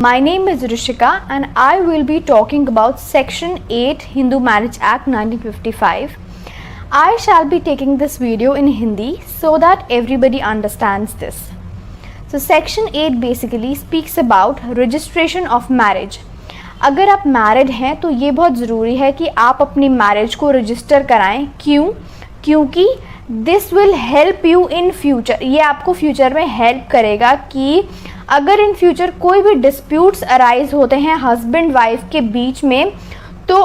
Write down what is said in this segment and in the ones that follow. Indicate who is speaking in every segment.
Speaker 1: My name is Rishika and I will be talking about Section 8 Hindu Marriage Act 1955. I shall be taking this video in Hindi so that everybody understands this. So Section 8 basically speaks about registration of marriage. अगर आप married हैं तो ये बहुत ज़रूरी है कि आप अपनी मैरिज को रजिस्टर कराएं. क्यों? क्योंकि this will help you in future. ये आपको फ्यूचर में हेल्प करेगा कि अगर इन फ्यूचर कोई भी डिस्प्यूट्स अराइज होते हैं हस्बैंड वाइफ के बीच में तो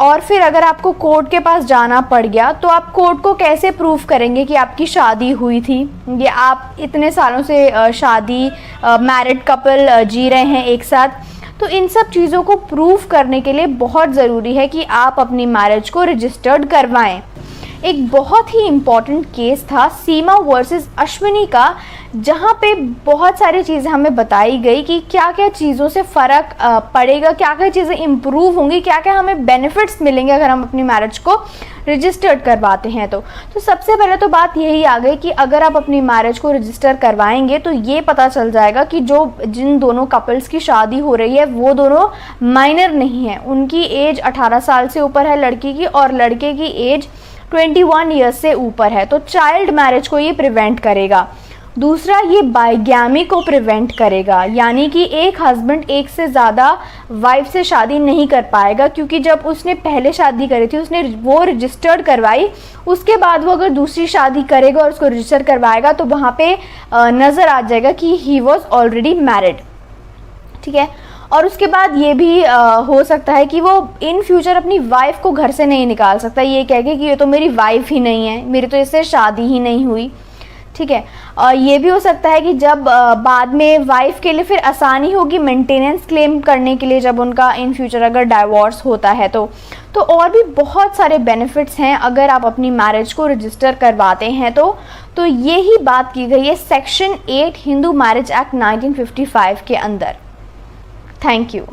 Speaker 1: और फिर अगर आपको कोर्ट के पास जाना पड़ गया तो आप कोर्ट को कैसे प्रूव करेंगे कि आपकी शादी हुई थी. ये आप इतने सालों से शादी मैरिड कपल जी रहे हैं एक साथ, तो इन सब चीज़ों को प्रूव करने के लिए बहुत ज़रूरी है कि आप अपनी मैरिज को रजिस्टर्ड करवाएं. एक बहुत ही इम्पॉर्टेंट केस था सीमा वर्सेस अश्विनी का, जहाँ पे बहुत सारी चीज़ें हमें बताई गई कि क्या क्या चीज़ों से फ़र्क पड़ेगा, क्या क्या चीज़ें इम्प्रूव होंगी, क्या क्या हमें बेनिफिट्स मिलेंगे अगर हम अपनी मैरिज को रजिस्टर्ड करवाते हैं. तो सबसे पहले तो बात यही आ गई कि अगर आप अपनी मैरिज को रजिस्टर करवाएंगे तो ये पता चल जाएगा कि जिन दोनों कपल्स की शादी हो रही है वो दोनों माइनर नहीं है. उनकी एज 18 साल से ऊपर है लड़की की और लड़के की एज 21 ईयर्स से ऊपर है. तो चाइल्ड मैरिज को ये प्रिवेंट करेगा. दूसरा, ये बाइगैमी को प्रिवेंट करेगा, यानी कि एक हस्बैंड एक से ज़्यादा वाइफ से शादी नहीं कर पाएगा, क्योंकि जब उसने पहले शादी करी थी उसने वो रजिस्टर्ड करवाई, उसके बाद वो अगर दूसरी शादी करेगा और उसको रजिस्टर करवाएगा तो वहाँ पे नज़र आ जाएगा कि ही वॉज ऑलरेडी मैरिड. ठीक है. और उसके बाद ये भी हो सकता है कि वो इन फ्यूचर अपनी वाइफ को घर से नहीं निकाल सकता, ये कह के कि ये तो मेरी वाइफ ही नहीं है, मेरी तो इससे शादी ही नहीं हुई. ठीक है. और ये भी हो सकता है कि जब बाद में वाइफ के लिए फिर आसानी होगी मेंटेनेंस क्लेम करने के लिए जब उनका इन फ्यूचर अगर डाइवोर्स होता है तो और भी बहुत सारे बेनिफिट्स हैं अगर आप अपनी मैरिज को रजिस्टर करवाते हैं तो यही बात की गई है सेक्शन 8 हिंदू मैरिज एक्ट 1955 के अंदर. Thank you.